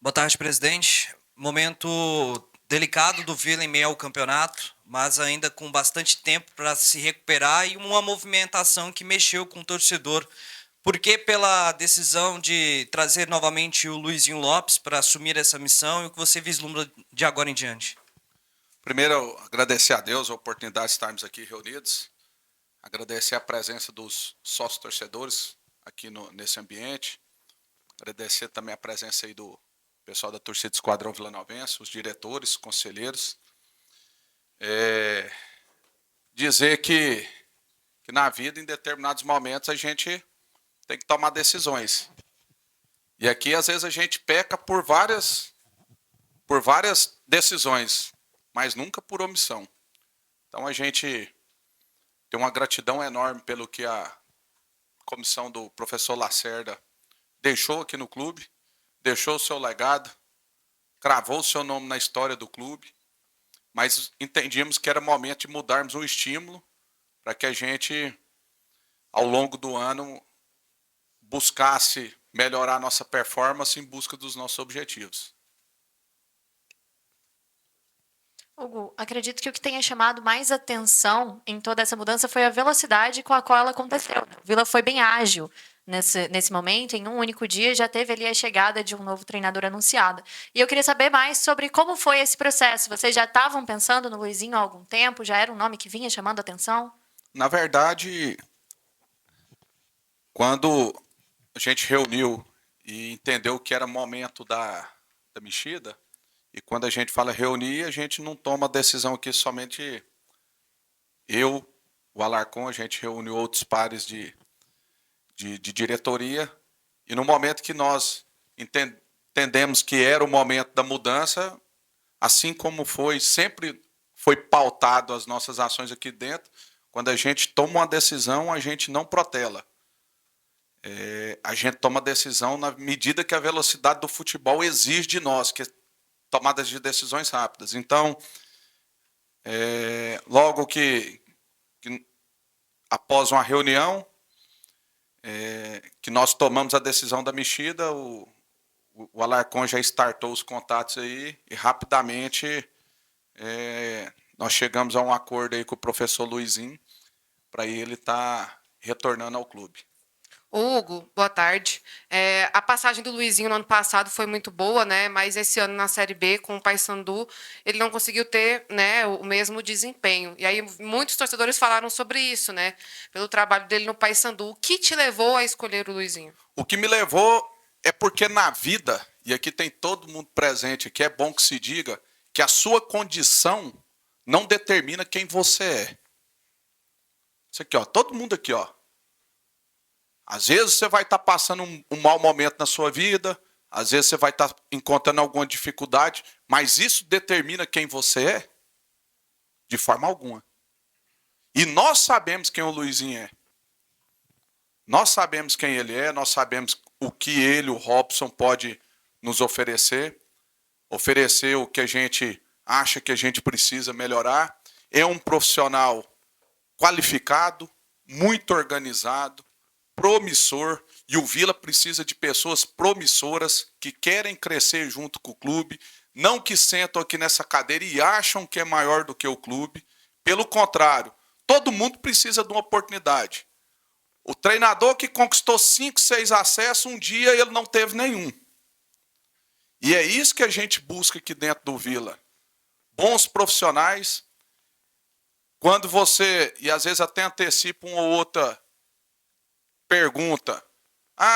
Boa tarde, presidente. Momento delicado do Vila em meio ao campeonato, mas ainda com bastante tempo para se recuperar e uma movimentação que mexeu com o torcedor. Por que pela decisão de trazer novamente o Luizinho Lopes para assumir essa missão e o que você vislumbra de agora em diante? Primeiro, agradecer a Deus a oportunidade de estarmos aqui reunidos, agradecer a presença dos sócios torcedores aqui nesse ambiente, agradecer também a presença aí do pessoal da torcida do Esquadrão Vilanovense, os diretores, conselheiros. Dizer que na vida, em determinados momentos, a gente tem que tomar decisões. E aqui, às vezes, a gente peca por várias decisões, mas nunca por omissão. Então, a gente tem uma gratidão enorme pelo que a comissão do professor Lacerda deixou aqui no clube, deixou o seu legado, cravou o seu nome na história do clube, mas entendíamos que era momento de mudarmos o estímulo para que a gente, ao longo do ano, buscasse melhorar a nossa performance em busca dos nossos objetivos. Hugo, acredito que o que tenha chamado mais atenção em toda essa mudança foi a velocidade com a qual ela aconteceu. O Vila foi bem ágil nesse momento, em um único dia já teve ali a chegada de um novo treinador anunciada. E eu queria saber mais sobre como foi esse processo. Vocês já estavam pensando no Luizinho há algum tempo? Já era um nome que vinha chamando atenção? Na verdade, quando a gente reuniu e entendeu que era momento da mexida, e quando a gente fala reunir, a gente não toma decisão aqui somente eu, o Alarcon, a gente reuniu outros pares de diretoria, e no momento que nós entendemos que era o momento da mudança, assim como sempre foi pautado as nossas ações aqui dentro, quando a gente toma uma decisão, a gente não protela. A gente toma decisão na medida que a velocidade do futebol exige de nós, que é tomadas de decisões rápidas. Então, logo que após uma reunião, que nós tomamos a decisão da mexida, o Alarcon já startou os contatos aí e rapidamente nós chegamos a um acordo aí com o professor Luizinho para ele estar retornando ao clube. Hugo, boa tarde. A passagem do Luizinho no ano passado foi muito boa, né? Mas esse ano na Série B, com o Paysandu, ele não conseguiu ter, né, o mesmo desempenho. E aí muitos torcedores falaram sobre isso, né? Pelo trabalho dele no Paysandu. O que te levou a escolher o Luizinho? O que me levou é porque na vida, e aqui tem todo mundo presente, que é bom que se diga, que a sua condição não determina quem você é. Isso aqui, ó, todo mundo aqui, ó. Às vezes você vai estar passando um mau momento na sua vida, às vezes você vai estar encontrando alguma dificuldade, mas isso determina quem você é? De forma alguma. E nós sabemos quem o Luizinho é. Nós sabemos quem ele é, nós sabemos o que ele, o Robson, pode nos oferecer. Oferecer o que a gente acha que a gente precisa melhorar. É um profissional qualificado, muito organizado, promissor, e o Vila precisa de pessoas promissoras que querem crescer junto com o clube, não que sentam aqui nessa cadeira e acham que é maior do que o clube. Pelo contrário, todo mundo precisa de uma oportunidade. O treinador que conquistou 5, 6 acessos, um dia ele não teve nenhum. E é isso que a gente busca aqui dentro do Vila. Bons profissionais. Quando você, e às vezes até antecipa uma ou outra pergunta,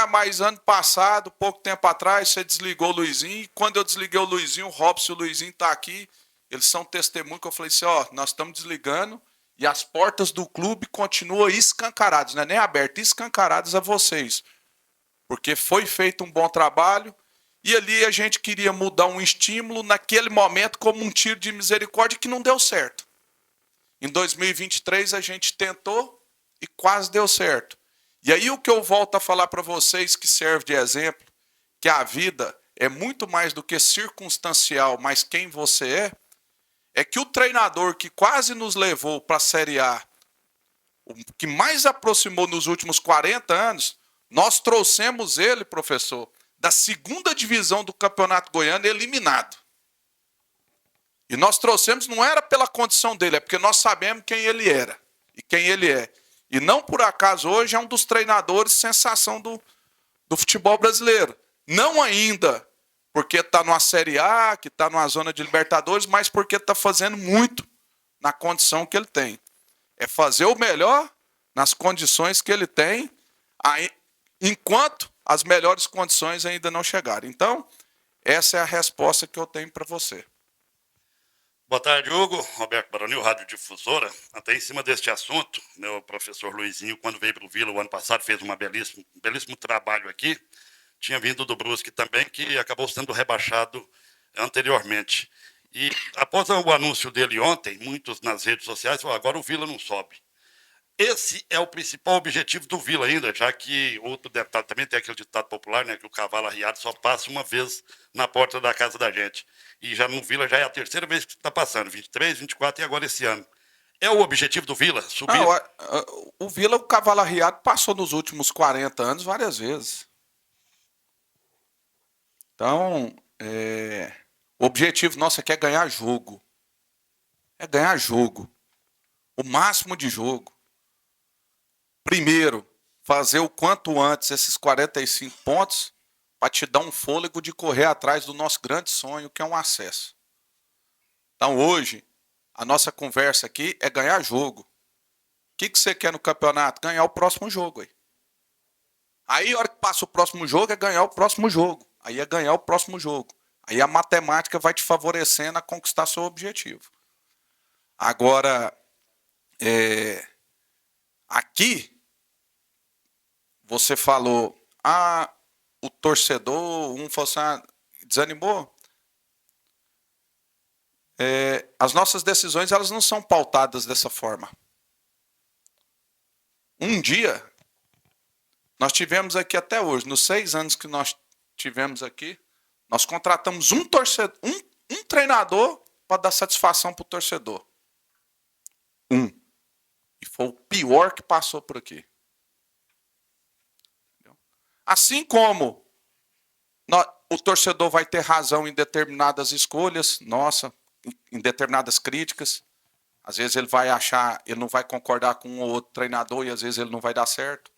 mas ano passado, pouco tempo atrás, você desligou o Luizinho, e quando eu desliguei o Luizinho, o Robson e o Luizinho estão aqui, eles são testemunho que eu falei assim, nós estamos desligando e as portas do clube continuam escancaradas, não é nem abertas, escancaradas a vocês, porque foi feito um bom trabalho e ali a gente queria mudar um estímulo naquele momento como um tiro de misericórdia que não deu certo. Em 2023 a gente tentou e quase deu certo. E aí o que eu volto a falar para vocês, que serve de exemplo, que a vida é muito mais do que circunstancial, mas quem você é que o treinador que quase nos levou para a Série A, o que mais aproximou nos últimos 40 anos, nós trouxemos ele, professor, da segunda divisão do Campeonato Goiano eliminado. E nós trouxemos, não era pela condição dele, é porque nós sabemos quem ele era e quem ele é. E não por acaso hoje é um dos treinadores sensação do futebol brasileiro. Não ainda porque está numa Série A, que está numa zona de Libertadores, mas porque está fazendo muito na condição que ele tem. É fazer o melhor nas condições que ele tem, enquanto as melhores condições ainda não chegaram. Então, essa é a resposta que eu tenho para você. Boa tarde, Hugo. Roberto Baronil, Rádio Difusora. Até em cima deste assunto, o professor Luizinho, quando veio para o Vila o ano passado, fez um belíssimo trabalho aqui. Tinha vindo do Brusque também, que acabou sendo rebaixado anteriormente. E após o anúncio dele ontem, muitos nas redes sociais falaram, agora o Vila não sobe. Esse é o principal objetivo do Vila ainda, já que outro deputado também tem aquele ditado popular, né, que o cavalo arriado só passa uma vez na porta da casa da gente. E já no Vila já é a terceira vez que está passando, 23, 24 e agora esse ano. É o objetivo do Vila, subir? Não, o Vila, o cavalo arriado, passou nos últimos 40 anos várias vezes. Então, o objetivo nosso é ganhar jogo. É ganhar jogo. O máximo de jogo. Primeiro, fazer o quanto antes esses 45 pontos para te dar um fôlego de correr atrás do nosso grande sonho, que é um acesso. Então, hoje, a nossa conversa aqui é ganhar jogo. O que você quer no campeonato? Ganhar o próximo jogo. Aí, a hora que passa o próximo jogo, é ganhar o próximo jogo. Aí é ganhar o próximo jogo. Aí a matemática vai te favorecendo a conquistar seu objetivo. Agora, aqui, você falou, o torcedor, um falou assim, desanimou. As nossas decisões, elas não são pautadas dessa forma. Um dia, nós tivemos aqui até hoje, nos 6 anos que nós tivemos aqui, nós contratamos um treinador para dar satisfação para o torcedor. E foi o pior que passou por aqui. Assim como o torcedor vai ter razão em determinadas escolhas, em determinadas críticas, às vezes ele vai achar, ele não vai concordar com um ou outro treinador e às vezes ele não vai dar certo.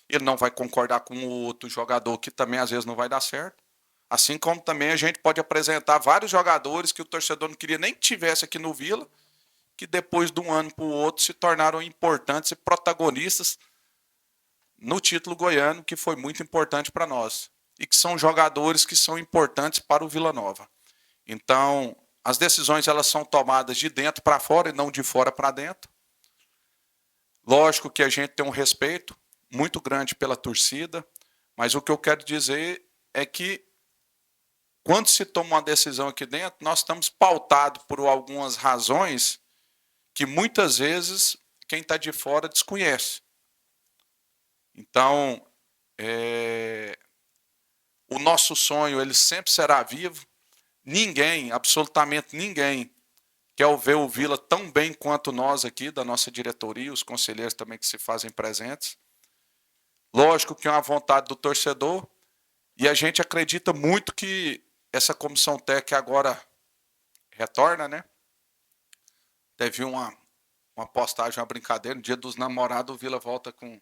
Ele não vai concordar com o outro jogador que também às vezes não vai dar certo. Assim como também a gente pode apresentar vários jogadores que o torcedor não queria nem que tivesse aqui no Vila, que depois de um ano para o outro se tornaram importantes e protagonistas no título goiano, que foi muito importante para nós. E que são jogadores que são importantes para o Vila Nova. Então, as decisões elas são tomadas de dentro para fora e não de fora para dentro. Lógico que a gente tem um respeito muito grande pela torcida, mas o que eu quero dizer é que quando se toma uma decisão aqui dentro, nós estamos pautados por algumas razões que muitas vezes quem está de fora desconhece. Então, o nosso sonho ele sempre será vivo. Ninguém, absolutamente ninguém, quer ver o Vila tão bem quanto nós aqui, da nossa diretoria, os conselheiros também que se fazem presentes. Lógico que é uma vontade do torcedor, e a gente acredita muito que essa comissão técnica agora retorna, né? Teve uma postagem, uma brincadeira, no Dia dos Namorados, o Vila volta com...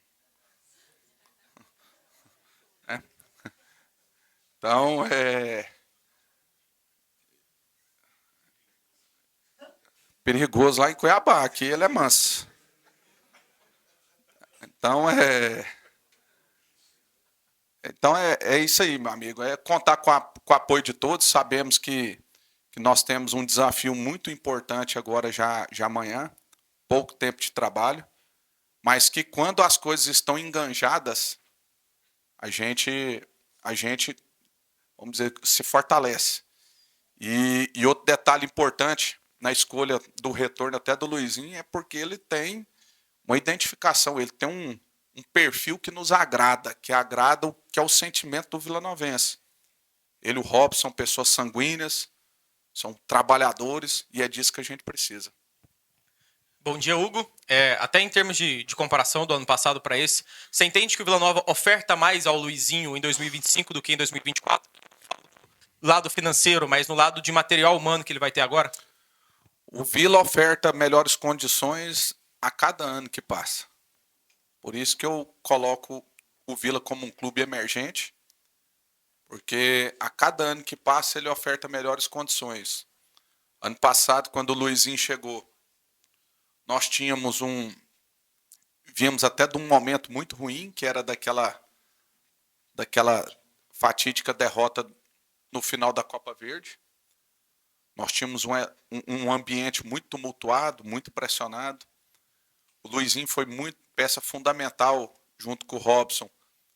Então, perigoso lá em Cuiabá, aqui ele é manso. Então, é isso aí, meu amigo. É contar com o apoio de todos. Sabemos que nós temos um desafio muito importante agora, já amanhã. Pouco tempo de trabalho. Mas que quando as coisas estão enganjadas, a gente vamos dizer, se fortalece. E outro detalhe importante na escolha do retorno até do Luizinho é porque ele tem uma identificação, ele tem um perfil que nos agrada, que é o sentimento do vilanovense. Ele e o Robson são pessoas sanguíneas, são trabalhadores, e é disso que a gente precisa. Bom dia, Hugo. Até em termos de comparação do ano passado para esse, você entende que o Vila Nova oferta mais ao Luizinho em 2025 do que em 2024? Lado financeiro, mas no lado de material humano que ele vai ter agora? O Vila oferta melhores condições a cada ano que passa. Por isso que eu coloco o Vila como um clube emergente, porque a cada ano que passa ele oferta melhores condições. Ano passado, quando o Luizinho chegou, nós viemos até de um momento muito ruim, que era daquela fatídica derrota no final da Copa Verde. Nós tínhamos um ambiente muito tumultuado, muito pressionado. O Luizinho foi muito peça fundamental, junto com o Robson,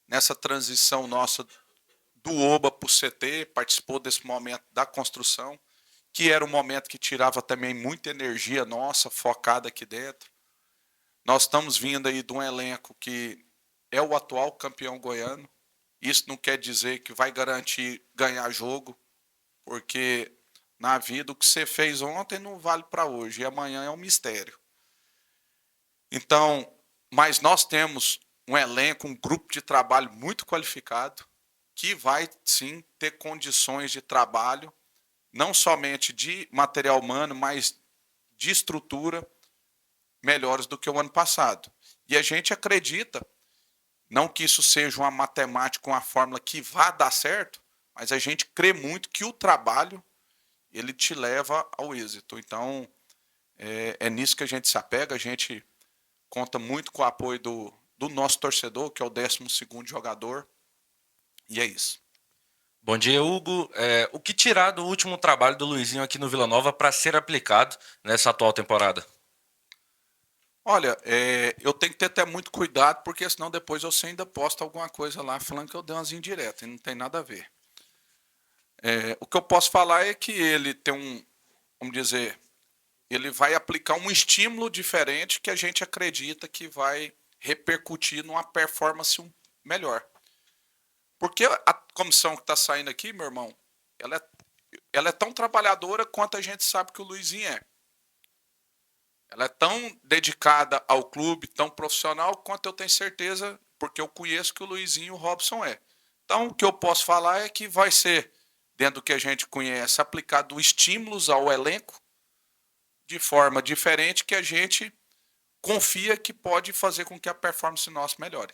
nessa transição nossa do Oba para o CT, participou desse momento da construção, que era um momento que tirava também muita energia nossa, focada aqui dentro. Nós estamos vindo aí de um elenco que é o atual campeão goiano. Isso não quer dizer que vai garantir ganhar jogo, porque na vida o que você fez ontem não vale para hoje, e amanhã é um mistério. Então, mas nós temos um elenco, um grupo de trabalho muito qualificado, que vai sim ter condições de trabalho, não somente de material humano, mas de estrutura melhores do que o ano passado. E a gente acredita, não que isso seja uma matemática, uma fórmula que vá dar certo, mas a gente crê muito que o trabalho ele te leva ao êxito. Então, é nisso que a gente se apega, a gente conta muito com o apoio do nosso torcedor, que é o 12º jogador, e é isso. Bom dia, Hugo. O que tirar do último trabalho do Luizinho aqui no Vila Nova para ser aplicado nessa atual temporada? Olha, eu tenho que ter até muito cuidado, porque senão depois eu ainda posto alguma coisa lá falando que eu dei umas indiretas, e não tem nada a ver. O que eu posso falar é que ele tem vamos dizer, ele vai aplicar um estímulo diferente que a gente acredita que vai repercutir numa performance melhor. Porque a comissão que está saindo aqui, meu irmão, ela é tão trabalhadora quanto a gente sabe que o Luizinho é. Ela é tão dedicada ao clube, tão profissional, quanto eu tenho certeza, porque eu conheço que o Luizinho e o Robson é. Então, o que eu posso falar é que vai ser, dentro do que a gente conhece, aplicado estímulos ao elenco, de forma diferente, que a gente confia que pode fazer com que a performance nossa melhore.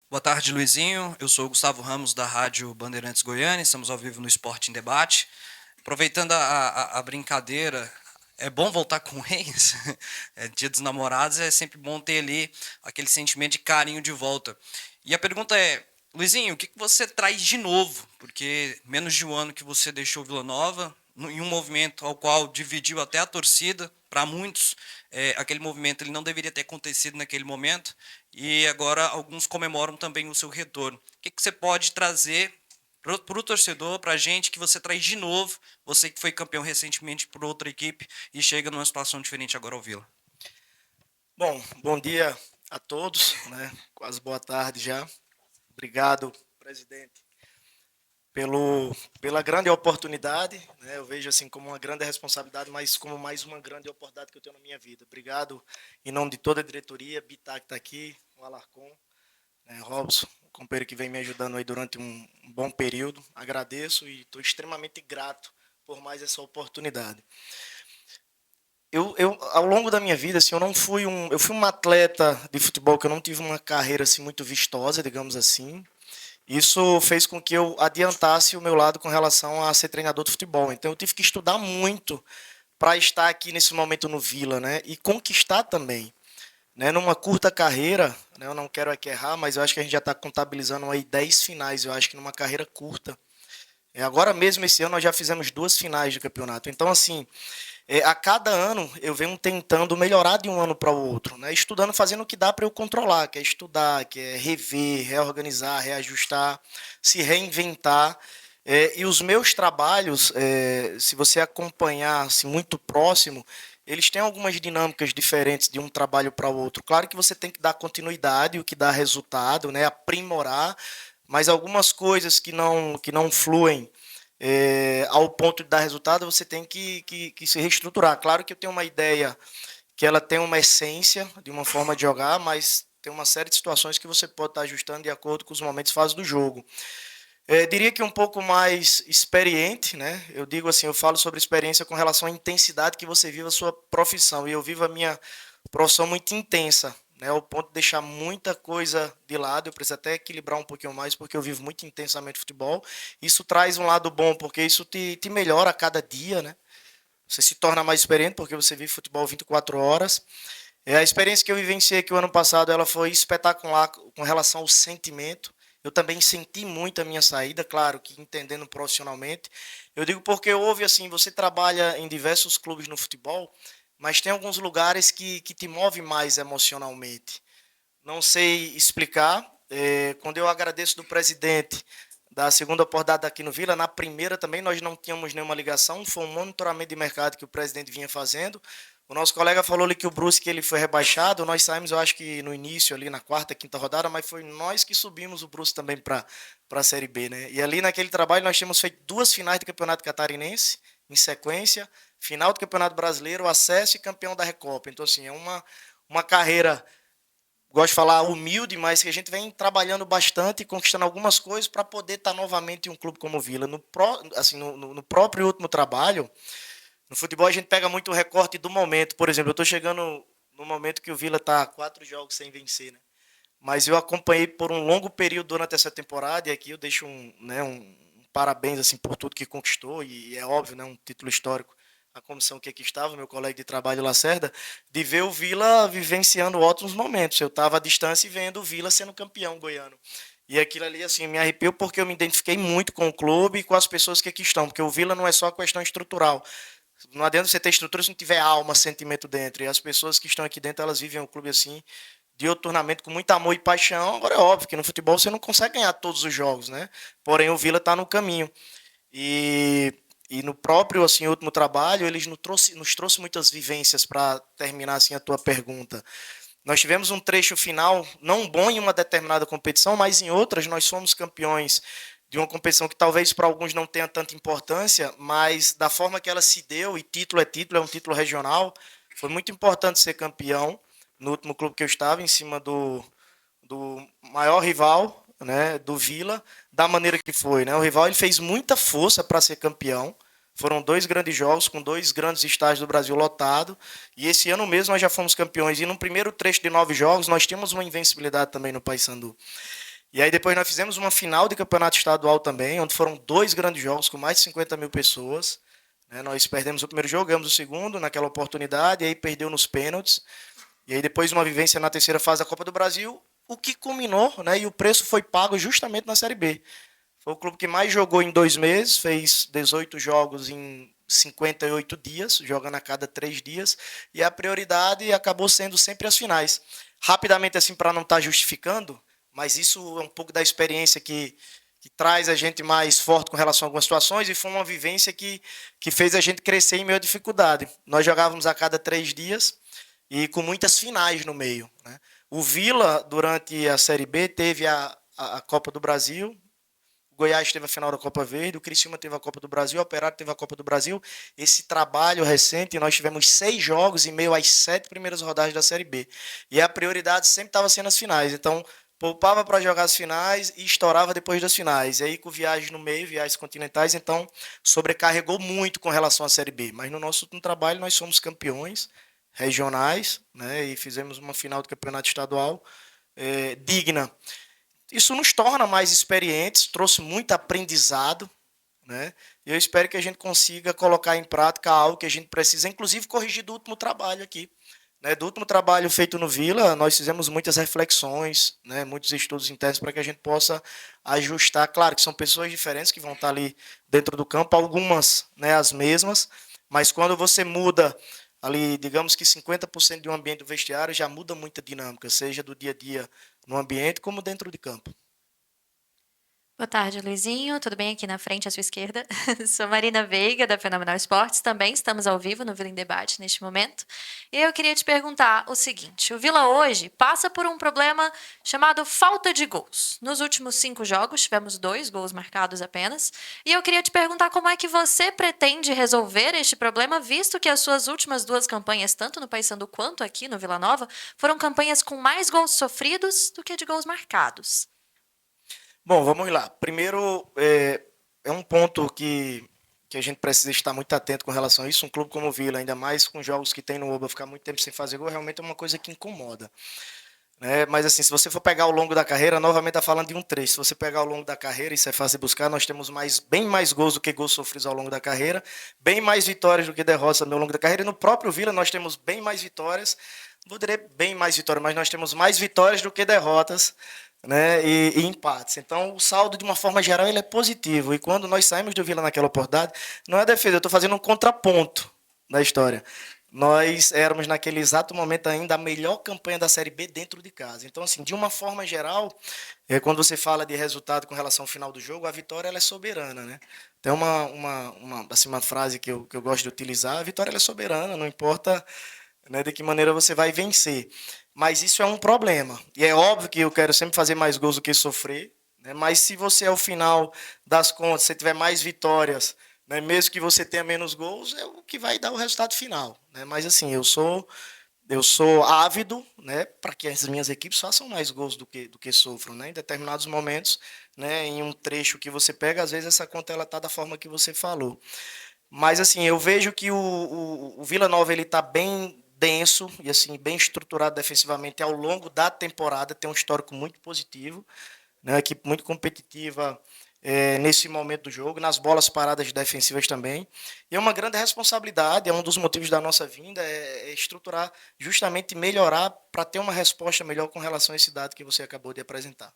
Boa tarde, Luizinho. Eu sou o Gustavo Ramos, da Rádio Bandeirantes Goiânia. Estamos ao vivo no Esporte em Debate. Aproveitando a brincadeira, é bom voltar com o ex. Dia dos Namorados, é sempre bom ter ali aquele sentimento de carinho de volta. E a pergunta é, Luizinho, o que você traz de novo? Porque menos de um ano que você deixou Vila Nova, em um movimento ao qual dividiu até a torcida, para muitos, aquele movimento ele não deveria ter acontecido naquele momento, e agora alguns comemoram também o seu retorno. O que você pode trazer para o torcedor, para a gente, que você traz de novo, você que foi campeão recentemente por outra equipe e chega numa situação diferente agora ao Vila? Bom dia a todos, né? Quase boa tarde já. Obrigado, presidente, pela grande oportunidade, né? Eu vejo assim como uma grande responsabilidade, mas como mais uma grande oportunidade que eu tenho na minha vida. Obrigado em nome de toda a diretoria, Bittar que está aqui, o Alarcon, né? Robson, o companheiro que vem me ajudando aí durante um bom período. Agradeço e estou extremamente grato por mais essa oportunidade. Ao longo da minha vida, assim, eu fui um atleta de futebol que eu não tive uma carreira assim muito vistosa, digamos assim. Isso fez com que eu adiantasse o meu lado com relação a ser treinador de futebol. Então eu tive que estudar muito para estar aqui nesse momento no Vila, né? E conquistar também, né? Numa curta carreira, né? Eu não quero aqui errar, mas eu acho que a gente já está contabilizando aí 10 finais, eu acho que numa carreira curta. Agora mesmo esse ano nós já fizemos 2 finais de campeonato. Então assim, a cada ano eu venho tentando melhorar de um ano para o outro, né? Estudando, fazendo o que dá para eu controlar, que é estudar, que é rever, reorganizar, reajustar, se reinventar. E os meus trabalhos, se você acompanhar assim, muito próximo, eles têm algumas dinâmicas diferentes de um trabalho para o outro. Claro que você tem que dar continuidade, o que dá resultado, né? Aprimorar, mas algumas coisas que não fluem ao ponto de dar resultado, você tem que se reestruturar. Claro que eu tenho uma ideia que ela tem uma essência de uma forma de jogar, mas tem uma série de situações que você pode estar ajustando de acordo com os momentos e fases do jogo. Diria que um pouco mais experiente, né? Eu digo assim, eu falo sobre experiência com relação à intensidade que você vive a sua profissão. E eu vivo a minha profissão muito intensa, né? Ao ponto de deixar muita coisa de lado. Eu preciso até equilibrar um pouquinho mais, porque eu vivo muito intensamente futebol. Isso traz um lado bom, porque isso te melhora a cada dia, né? Você se torna mais experiente, porque você vive futebol 24 horas. A experiência que eu vivenciei aqui o ano passado, ela foi espetacular com relação ao sentimento. Eu também senti muito a minha saída, claro que entendendo profissionalmente. Eu digo porque houve assim, você trabalha em diversos clubes no futebol, mas tem alguns lugares que te movem mais emocionalmente. Não sei explicar. Quando eu agradeço do presidente da segunda oportunidade aqui no Vila, na primeira também nós não tínhamos nenhuma ligação, foi um monitoramento de mercado que o presidente vinha fazendo. O nosso colega falou ali que o Brusque ele foi rebaixado, nós saímos, eu acho que no início, ali na quarta, quinta rodada, mas foi nós que subimos o Brusque também para a Série B, né? E ali naquele trabalho nós tínhamos feito 2 finais do Campeonato Catarinense, em sequência, final do Campeonato Brasileiro, acesso e campeão da Recopa. Então, assim, é uma carreira, gosto de falar humilde, mas que a gente vem trabalhando bastante e conquistando algumas coisas para poder estar novamente em um clube como o Vila. No próprio último trabalho, no futebol a gente pega muito o recorte do momento. Por exemplo, eu estou chegando no momento que o Vila está 4 jogos sem vencer, né? Mas eu acompanhei por um longo período durante essa temporada, e aqui eu deixo um parabéns assim, por tudo que conquistou, e é óbvio, né, um título histórico, a comissão que aqui estava, meu colega de trabalho Lacerda, de ver o Vila vivenciando ótimos momentos. Eu estava à distância e vendo o Vila sendo campeão goiano. E aquilo ali, assim, me arrepiou porque eu me identifiquei muito com o clube e com as pessoas que aqui estão, porque o Vila não é só questão estrutural. Não adianta você ter estrutura se não tiver alma, sentimento dentro. E as pessoas que estão aqui dentro, elas vivem o clube assim, dioturnamente, com muito amor e paixão. Agora é óbvio que no futebol você não consegue ganhar todos os jogos, né? Porém, o Vila está no caminho. E no próprio assim, último trabalho, eles nos trouxe muitas vivências para terminar assim, a tua pergunta. Nós tivemos um trecho final não bom em uma determinada competição, mas em outras nós somos campeões de uma competição que talvez para alguns não tenha tanta importância, mas da forma que ela se deu, e título, é um título regional, foi muito importante ser campeão no último clube que eu estava, em cima do maior rival, né, do Vila, da maneira que foi. Né? O rival ele fez muita força para ser campeão, foram 2 grandes jogos, com 2 grandes estádios do Brasil lotado, e esse ano mesmo nós já fomos campeões, e no primeiro trecho de 9 jogos nós tínhamos uma invencibilidade também no Paysandu. E aí depois nós fizemos uma final de campeonato estadual também, onde foram 2 grandes jogos com mais de 50 mil pessoas. Nós perdemos o primeiro jogo, ganhamos o segundo naquela oportunidade, e aí perdeu nos pênaltis. E aí depois uma vivência na terceira fase da Copa do Brasil, o que culminou, né, e o preço foi pago justamente na Série B. Foi o clube que mais jogou em 2 meses, fez 18 jogos em 58 dias, jogando a cada 3 dias, e a prioridade acabou sendo sempre as finais. Rapidamente, assim, para não estar justificando, mas isso é um pouco da experiência que traz a gente mais forte com relação a algumas situações, e foi uma vivência que fez a gente crescer em meio à dificuldade. Nós jogávamos a cada 3 dias e com muitas finais no meio. Né? O Vila, durante a Série B, teve a Copa do Brasil, o Goiás teve a final da Copa Verde, o Criciúma teve a Copa do Brasil, o Operário teve a Copa do Brasil. Esse trabalho recente, nós tivemos 6 jogos em meio às 7 primeiras rodadas da Série B. E a prioridade sempre estava sendo as finais. Então, poupava para jogar as finais e estourava depois das finais. E aí, com viagens no meio, viagens continentais, então, sobrecarregou muito com relação à Série B. Mas no nosso último trabalho, nós somos campeões regionais, né, e fizemos uma final do campeonato estadual digna. Isso nos torna mais experientes, trouxe muito aprendizado, né? E eu espero que a gente consiga colocar em prática algo que a gente precisa, inclusive corrigir do último trabalho aqui. Né? Do último trabalho feito no Vila, nós fizemos muitas reflexões, né? Muitos estudos internos para que a gente possa ajustar. Claro que são pessoas diferentes que vão estar ali dentro do campo, algumas, né, as mesmas, mas quando você muda ali, digamos que 50% de um ambiente do vestiário, já muda muita dinâmica, seja do dia a dia no ambiente como dentro de campo. Boa tarde, Luizinho. Tudo bem aqui na frente, à sua esquerda? Sou Marina Veiga, da Fenomenal Esportes. Também estamos ao vivo no Vila em Debate neste momento. E eu queria te perguntar o seguinte: o Vila hoje passa por um problema chamado falta de gols. Nos últimos 5 jogos, tivemos 2 gols marcados apenas. E eu queria te perguntar como é que você pretende resolver este problema, visto que as suas últimas 2 campanhas, tanto no Paysandu quanto aqui no Vila Nova, foram campanhas com mais gols sofridos do que de gols marcados. Bom, vamos lá. Primeiro, é um ponto que a gente precisa estar muito atento com relação a isso. Um clube como o Vila, ainda mais com jogos que tem no Oba, ficar muito tempo sem fazer gol, realmente é uma coisa que incomoda. Né? Mas assim, se você for pegar ao longo da carreira, novamente está falando de um trecho. Se você pegar ao longo da carreira, isso é fácil de buscar, nós temos bem mais gols do que gols sofridos ao longo da carreira, bem mais vitórias do que derrotas ao longo da carreira. E no próprio Vila nós temos bem mais vitórias, não vou dizer bem mais vitórias, mas nós temos mais vitórias do que derrotas, né, e empates. Então, o saldo, de uma forma geral, ele é positivo. E quando nós saímos do Vila naquela oportunidade, não é defesa, eu estou fazendo um contraponto da história. Nós éramos, naquele exato momento ainda, a melhor campanha da Série B dentro de casa. Então, assim, de uma forma geral, quando você fala de resultado com relação ao final do jogo, a vitória ela é soberana. Né? Tem uma frase que eu gosto de utilizar: a vitória ela é soberana, não importa, né, de que maneira você vai vencer. Mas isso é um problema. E é óbvio que eu quero sempre fazer mais gols do que sofrer, né? Mas se você, ao final das contas, você tiver mais vitórias, né, mesmo que você tenha menos gols, é o que vai dar o resultado final. Né? Mas assim, eu sou ávido, né, para que as minhas equipes façam mais gols do que sofram. Né? Em determinados momentos, né, em um trecho que você pega, às vezes essa conta está da forma que você falou. Mas assim, eu vejo que o Vila Nova está bem denso e assim bem estruturado defensivamente ao longo da temporada, tem um histórico muito positivo, né, uma equipe muito competitiva nesse momento do jogo, nas bolas paradas defensivas também. E é uma grande responsabilidade, é um dos motivos da nossa vinda, é estruturar, justamente melhorar para ter uma resposta melhor com relação a esse dado que você acabou de apresentar.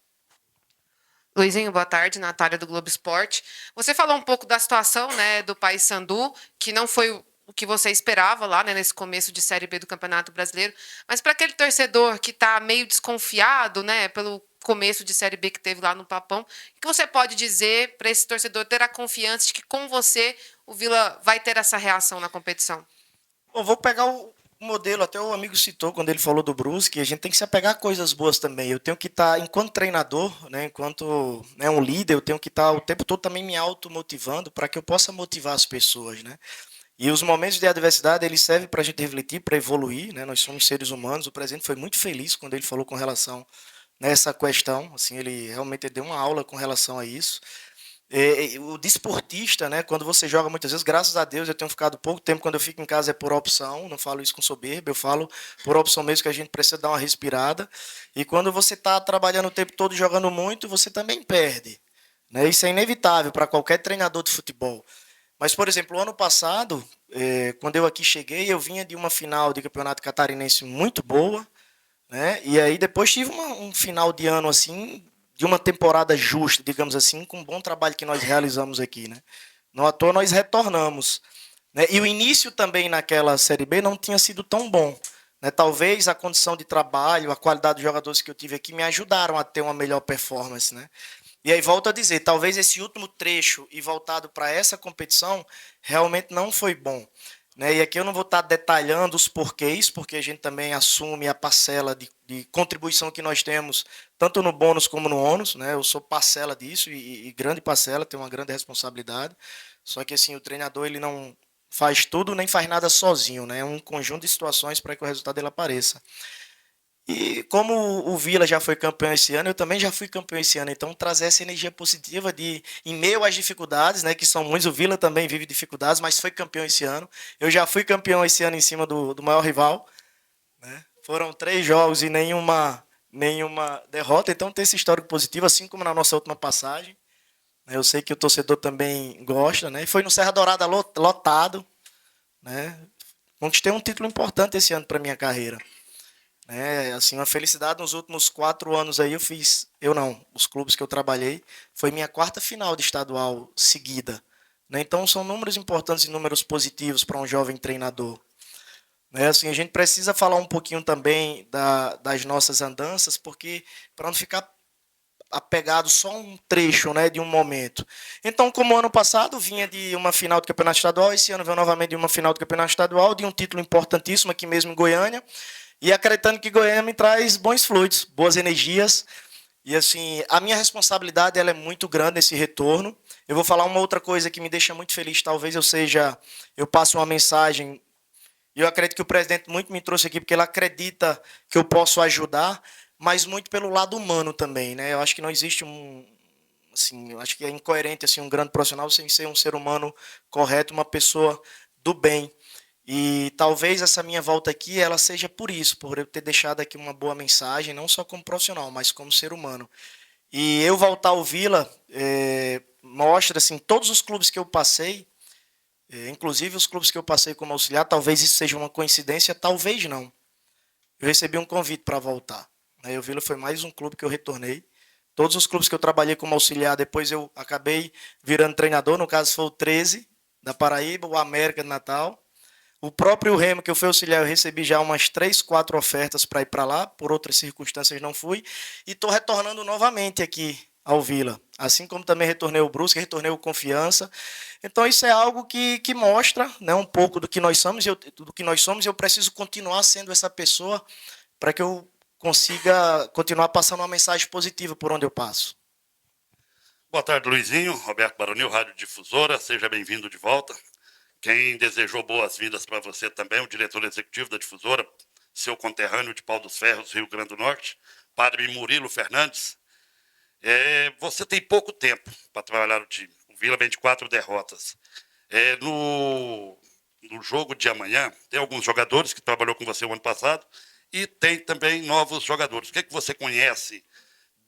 Luizinho, boa tarde. Natália, do Globo Esporte. Você falou um pouco da situação, né, do Paysandu, que não foi o que você esperava lá, né, nesse começo de Série B do Campeonato Brasileiro. Mas para aquele torcedor que está meio desconfiado, né, pelo começo de Série B que teve lá no Papão, o que você pode dizer para esse torcedor ter a confiança de que com você o Vila vai ter essa reação na competição? Bom, vou pegar o modelo, até o amigo citou quando ele falou do Brusque, a gente tem que se apegar a coisas boas também. Eu tenho que estar, enquanto treinador, né, enquanto um líder, eu tenho que estar o tempo todo também me automotivando para que eu possa motivar as pessoas. Né? E os momentos de adversidade, eles servem para a gente refletir, para evoluir. Né? Nós somos seres humanos. O presidente foi muito feliz quando ele falou com relação nessa questão. Assim, ele realmente deu uma aula com relação a isso. O desportista, né, quando você joga muitas vezes, graças a Deus eu tenho ficado pouco tempo, quando eu fico em casa é por opção, não falo isso com soberba, eu falo por opção mesmo, que a gente precisa dar uma respirada. E quando você está trabalhando o tempo todo jogando muito, você também perde. Né? Isso é inevitável para qualquer treinador de futebol. Mas, por exemplo, o ano passado, quando eu aqui cheguei, eu vinha de uma final de campeonato catarinense muito boa, né? E aí depois tive um final de ano assim, de uma temporada justa, digamos assim, com um bom trabalho que nós realizamos aqui. Né? Não à toa nós retornamos. Né? E o início também naquela Série B não tinha sido tão bom. Né? Talvez a condição de trabalho, a qualidade dos jogadores que eu tive aqui me ajudaram a ter uma melhor performance. Né? E aí volto a dizer, talvez esse último trecho e voltado para essa competição realmente não foi bom. Né? E aqui eu não vou estar detalhando os porquês, porque a gente também assume a parcela de contribuição que nós temos, tanto no bônus como no ônus. Né? Eu sou parcela disso, e grande parcela, tenho uma grande responsabilidade. Só que assim, o treinador ele não faz tudo nem faz nada sozinho. Né? É um conjunto de situações para que o resultado ele apareça. E como o Vila já foi campeão esse ano, eu também já fui campeão esse ano. Então, trazer essa energia positiva em meio às dificuldades, né, que são muitas. O Vila também vive dificuldades, mas foi campeão esse ano. Eu já fui campeão esse ano em cima do maior rival. Né? Foram 3 jogos e nenhuma derrota. Então, tem esse histórico positivo, assim como na nossa última passagem. Eu sei que o torcedor também gosta. Né? E foi no Serra Dourada lotado. Né? Conquistei um título importante esse ano para a minha carreira. Assim, uma felicidade. Nos últimos 4 anos aí os clubes que eu trabalhei, foi minha 4ª final de estadual seguida. Né? Então são números importantes e números positivos para um jovem treinador. Né? Assim, a gente precisa falar um pouquinho também das nossas andanças, porque para não ficar apegado só a um trecho, né, de um momento. Então, como ano passado vinha de uma final do Campeonato Estadual, esse ano veio novamente de uma final do Campeonato Estadual, de um título importantíssimo aqui mesmo em Goiânia, e acreditando que Goiânia me traz bons fluidos, boas energias. E assim, a minha responsabilidade ela é muito grande nesse retorno. Eu vou falar uma outra coisa que me deixa muito feliz, talvez eu passe uma mensagem, e eu acredito que o presidente muito me trouxe aqui porque ele acredita que eu posso ajudar, mas muito pelo lado humano também, né? Eu acho que não existe assim, eu acho que é incoerente assim um grande profissional sem ser um ser humano correto, uma pessoa do bem. E talvez essa minha volta aqui ela seja por isso, por eu ter deixado aqui uma boa mensagem, não só como profissional, mas como ser humano. E eu voltar ao Vila mostra assim todos os clubes que eu passei, inclusive os clubes que eu passei como auxiliar, talvez isso seja uma coincidência, talvez não. Eu recebi um convite para voltar. Aí o Vila foi mais um clube que eu retornei. Todos os clubes que eu trabalhei como auxiliar, depois eu acabei virando treinador, no caso foi o 13 da Paraíba, o América de Natal. O próprio Remo, que eu fui auxiliar, eu recebi já umas 3, 4 ofertas para ir para lá, por outras circunstâncias não fui, e estou retornando novamente aqui ao Vila. Assim como também retornei o Brusque, retornei o Confiança. Então isso é algo que mostra, né, um pouco do que nós somos, e eu preciso continuar sendo essa pessoa para que eu consiga continuar passando uma mensagem positiva por onde eu passo. Boa tarde, Luizinho. Roberto Baronil, Rádio Difusora. Seja bem-vindo de volta. Quem desejou boas-vindas para você também, o diretor executivo da Difusora, seu conterrâneo de Pau dos Ferros, Rio Grande do Norte, Padre Murilo Fernandes. Você tem pouco tempo para trabalhar no time. O Vila vem de 4 derrotas. No jogo de amanhã, tem alguns jogadores que trabalhou com você o ano passado e tem também novos jogadores. O que você conhece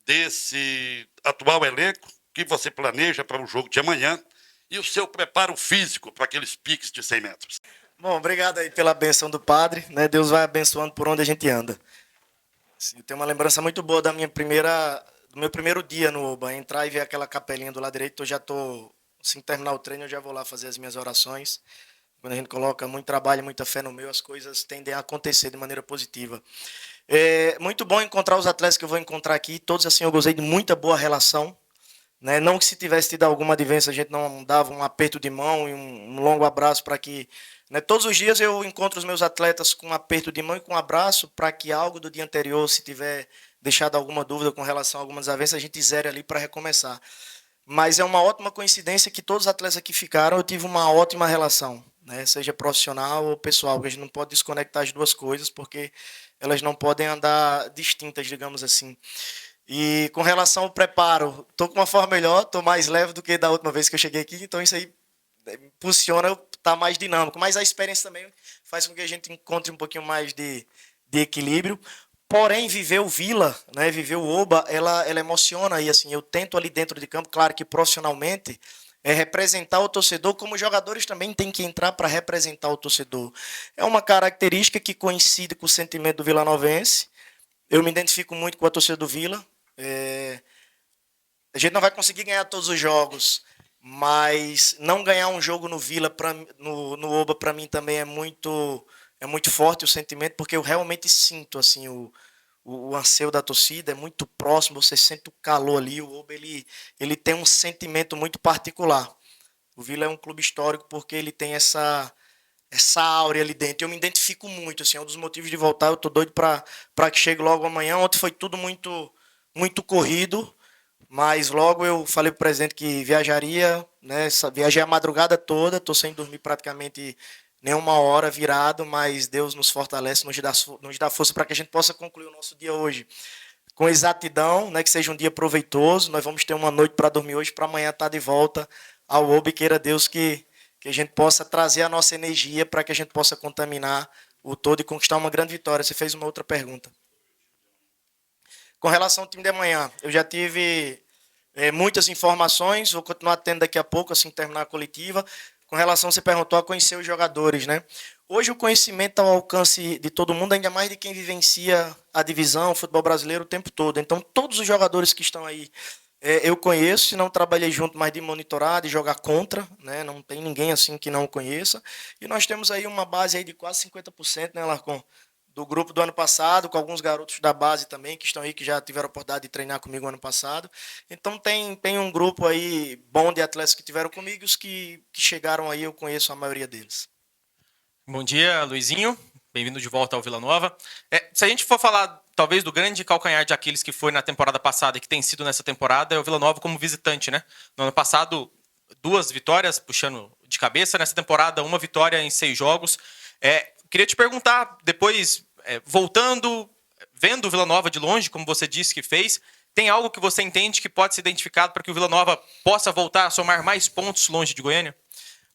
desse atual elenco que você planeja para o jogo de amanhã e o seu preparo físico para aqueles piques de 100 metros? Bom, obrigado aí pela benção do padre, né? Deus vai abençoando por onde a gente anda. Eu tenho uma lembrança muito boa do meu primeiro dia no Oba, entrar e ver aquela capelinha do lado direito. Eu já estou, assim que terminar o treino, eu já vou lá fazer as minhas orações. Quando a gente coloca muito trabalho, muita fé no meu, as coisas tendem a acontecer de maneira positiva. É muito bom encontrar os atletas que eu vou encontrar aqui. Todos assim eu gozei de muita boa relação, né? Não que se tivesse tido alguma advência a gente não dava um aperto de mão e um longo abraço para que, né? Todos os dias eu encontro os meus atletas com um aperto de mão e com um abraço para que algo do dia anterior, se tiver deixado alguma dúvida com relação a algumas desavenças, a gente zere ali para recomeçar. Mas é uma ótima coincidência que todos os atletas aqui ficaram, eu tive uma ótima relação, né? Seja profissional ou pessoal, porque a gente não pode desconectar as duas coisas, porque elas não podem andar distintas, digamos assim. E com relação ao preparo, estou com uma forma melhor, estou mais leve do que da última vez que eu cheguei aqui, então isso aí impulsiona eu estar mais dinâmico. Mas a experiência também faz com que a gente encontre um pouquinho mais de equilíbrio. Porém, viver o Vila, né, viver o Oba, ela emociona. E assim, eu tento ali dentro de campo, claro que profissionalmente, representar o torcedor, como os jogadores também têm que entrar para representar o torcedor. É uma característica que coincide com o sentimento do vilanovense. Eu me identifico muito com a torcida do Vila. A gente não vai conseguir ganhar todos os jogos, mas não ganhar um jogo no Vila, no Oba, para mim também é muito forte o sentimento, porque eu realmente sinto assim o anseio da torcida, é muito próximo, você sente o calor ali. O Oba ele tem um sentimento muito particular. O Vila é um clube histórico porque ele tem essa áurea ali dentro. Eu me identifico muito, assim, é um dos motivos de voltar. Eu tô doido para que chegue logo amanhã. Ontem foi tudo muito corrido, mas logo eu falei pro presidente que viajaria, né? Viajei a madrugada toda, tô sem dormir praticamente nenhuma hora virado, mas Deus nos fortalece, nos dá força para que a gente possa concluir o nosso dia hoje com exatidão, né? Que seja um dia proveitoso. Nós vamos ter uma noite para dormir hoje, para amanhã estar de volta ao Oba, e queira Deus que a gente possa trazer a nossa energia para que a gente possa contaminar o todo e conquistar uma grande vitória. Você fez uma outra pergunta. Com relação ao time de amanhã, eu já tive muitas informações, vou continuar tendo daqui a pouco, assim que terminar a coletiva. Com relação, você perguntou a conhecer os jogadores, né? Hoje o conhecimento está ao alcance de todo mundo, ainda mais de quem vivencia a divisão, o futebol brasileiro o tempo todo. Então, todos os jogadores que estão aí, eu conheço, se não trabalhei junto, mas de monitorar, de jogar contra, né? Não tem ninguém assim que não o conheça. E nós temos aí uma base aí de quase 50%, né, Larcon? do grupo do ano passado, com alguns garotos da base também, que estão aí, que já tiveram a oportunidade de treinar comigo ano passado. Então tem um grupo aí bom de atletas que tiveram comigo, e os que chegaram aí eu conheço a maioria deles. Bom dia, Luizinho. Bem-vindo de volta ao Vila Nova. Se a gente for falar, talvez, do grande calcanhar de Aquiles que foi na temporada passada e que tem sido nessa temporada, é o Vila Nova como visitante, né? No ano passado, 2 vitórias, puxando de cabeça. Nessa temporada, 1 vitória em 6 jogos. Queria te perguntar, depois, voltando, vendo o Vila Nova de longe, como você disse que fez, tem algo que você entende que pode ser identificado para que o Vila Nova possa voltar a somar mais pontos longe de Goiânia?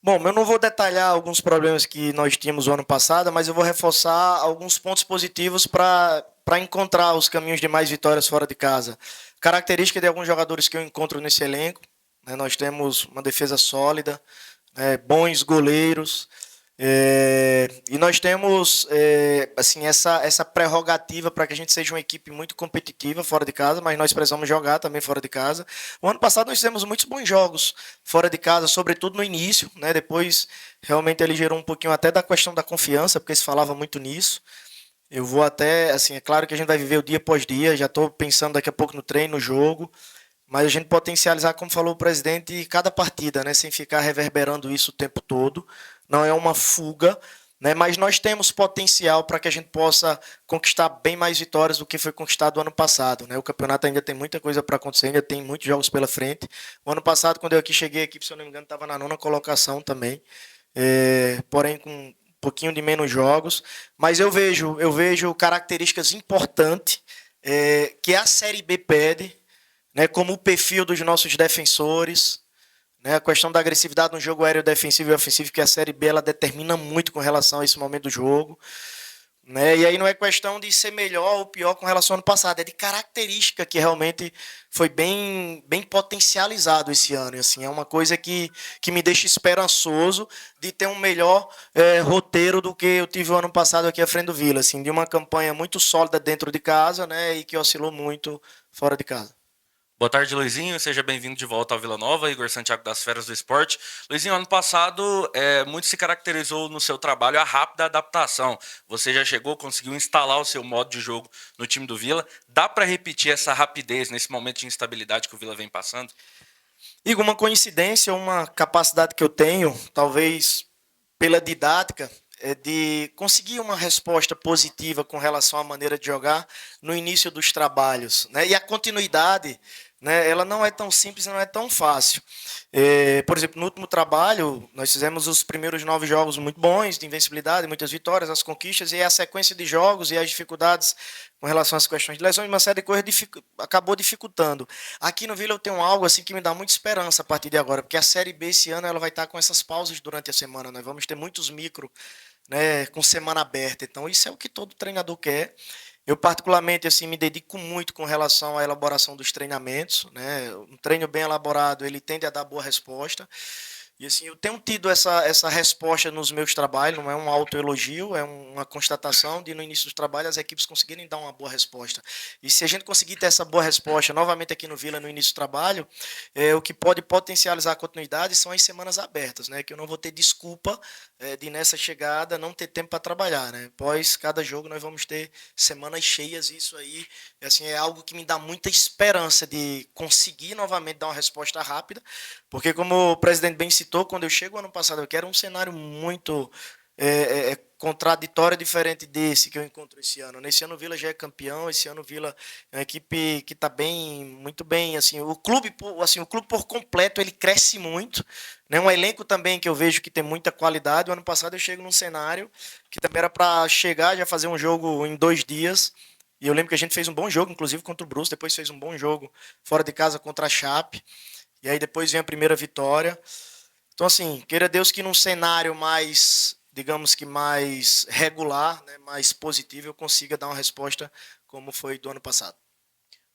Bom, eu não vou detalhar alguns problemas que nós tínhamos no ano passado, mas eu vou reforçar alguns pontos positivos para encontrar os caminhos de mais vitórias fora de casa. Característica de alguns jogadores que eu encontro nesse elenco, né, nós temos uma defesa sólida, bons goleiros, e nós temos assim, essa prerrogativa para que a gente seja uma equipe muito competitiva fora de casa, mas nós precisamos jogar também fora de casa. O ano passado nós fizemos muitos bons jogos fora de casa, sobretudo no início, né? Depois realmente ele gerou um pouquinho até da questão da confiança, porque se falava muito nisso. Eu vou até, assim, é claro que a gente vai viver o dia após dia, já estou pensando daqui a pouco no treino, no jogo, mas a gente potencializar, como falou o presidente, cada partida, né? Sem ficar reverberando isso o tempo todo. Não é uma fuga, né? Mas nós temos potencial para que a gente possa conquistar bem mais vitórias do que foi conquistado no ano passado, né? O campeonato ainda tem muita coisa para acontecer, ainda tem muitos jogos pela frente. O ano passado, quando eu aqui cheguei, a equipe, se eu não me engano, estava na 9ª colocação também, porém com um pouquinho de menos jogos. Mas eu vejo características importantes que a Série B pede, né? Como o perfil dos nossos defensores, né, a questão da agressividade no jogo aéreo defensivo e ofensivo, que a Série B ela determina muito com relação a esse momento do jogo. Né, e aí não é questão de ser melhor ou pior com relação ao ano passado, é de característica que realmente foi bem potencializado esse ano. E, assim, é uma coisa que me deixa esperançoso de ter um melhor roteiro do que eu tive o ano passado aqui à frente do Vila. Assim, de uma campanha muito sólida dentro de casa, né, e que oscilou muito fora de casa. Boa tarde, Luizinho. Seja bem-vindo de volta ao Vila Nova. Igor Santiago das Feras do Esporte. Luizinho, ano passado, muito se caracterizou no seu trabalho a rápida adaptação. Você já chegou, conseguiu instalar o seu modo de jogo no time do Vila. Dá para repetir essa rapidez nesse momento de instabilidade que o Vila vem passando? Igor, uma coincidência, uma capacidade que eu tenho, talvez pela didática, é de conseguir uma resposta positiva com relação à maneira de jogar no início dos trabalhos, né? E a continuidade, né, ela não é tão simples, não é tão fácil. Por exemplo, no último trabalho, nós fizemos os primeiros 9 jogos muito bons, de invencibilidade, muitas vitórias, as conquistas, e a sequência de jogos e as dificuldades com relação às questões de lesões, uma série de coisas acabou dificultando. Aqui no Vila eu tenho algo assim que me dá muita esperança a partir de agora, porque a Série B esse ano ela vai estar com essas pausas durante a semana. Nós vamos ter muitos micro, né, com semana aberta. Então isso é o que todo treinador quer. Eu, particularmente, assim, me dedico muito com relação à elaboração dos treinamentos, né? Um treino bem elaborado, ele tende a dar boa resposta. E assim, eu tenho tido essa resposta nos meus trabalhos, não é um autoelogio, é uma constatação de no início do trabalho as equipes conseguirem dar uma boa resposta. E se a gente conseguir ter essa boa resposta novamente aqui no Vila no início do trabalho, o que pode potencializar a continuidade são as semanas abertas, né? Que eu não vou ter desculpa de nessa chegada não ter tempo para trabalhar, né? Após cada jogo nós vamos ter semanas cheias, e isso aí assim, é algo que me dá muita esperança de conseguir novamente dar uma resposta rápida, porque como o presidente bem citou, quando eu chego ano passado, eu quero um cenário muito contraditório, diferente desse que eu encontro esse ano. Nesse ano o Vila já é campeão, esse ano o Vila é uma equipe que está bem, muito bem, assim, o clube por completo, ele cresce muito, né? Um elenco também que eu vejo que tem muita qualidade. O ano passado eu chego num cenário que também era para chegar, já fazer um jogo em 2 dias, e eu lembro que a gente fez um bom jogo, inclusive contra o Brusque, depois fez um bom jogo fora de casa contra a Chape, e aí depois vem a primeira vitória. Então, assim, queira Deus que num cenário mais, digamos que mais regular, né, mais positivo, eu consiga dar uma resposta como foi do ano passado.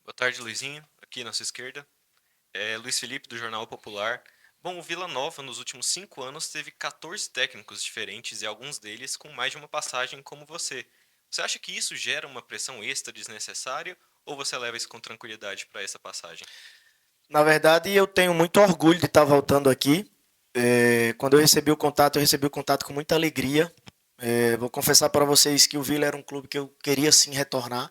Boa tarde, Luizinho. Aqui na sua esquerda. Luiz Felipe, do Jornal Popular. Bom, o Vila Nova, nos últimos 5 anos, teve 14 técnicos diferentes e alguns deles com mais de uma passagem como você. Você acha que isso gera uma pressão extra desnecessária ou você leva isso com tranquilidade para essa passagem? Na verdade, eu tenho muito orgulho de estar voltando aqui. Quando eu recebi o contato com muita alegria. Vou confessar para vocês que o Vila era um clube que eu queria sim retornar.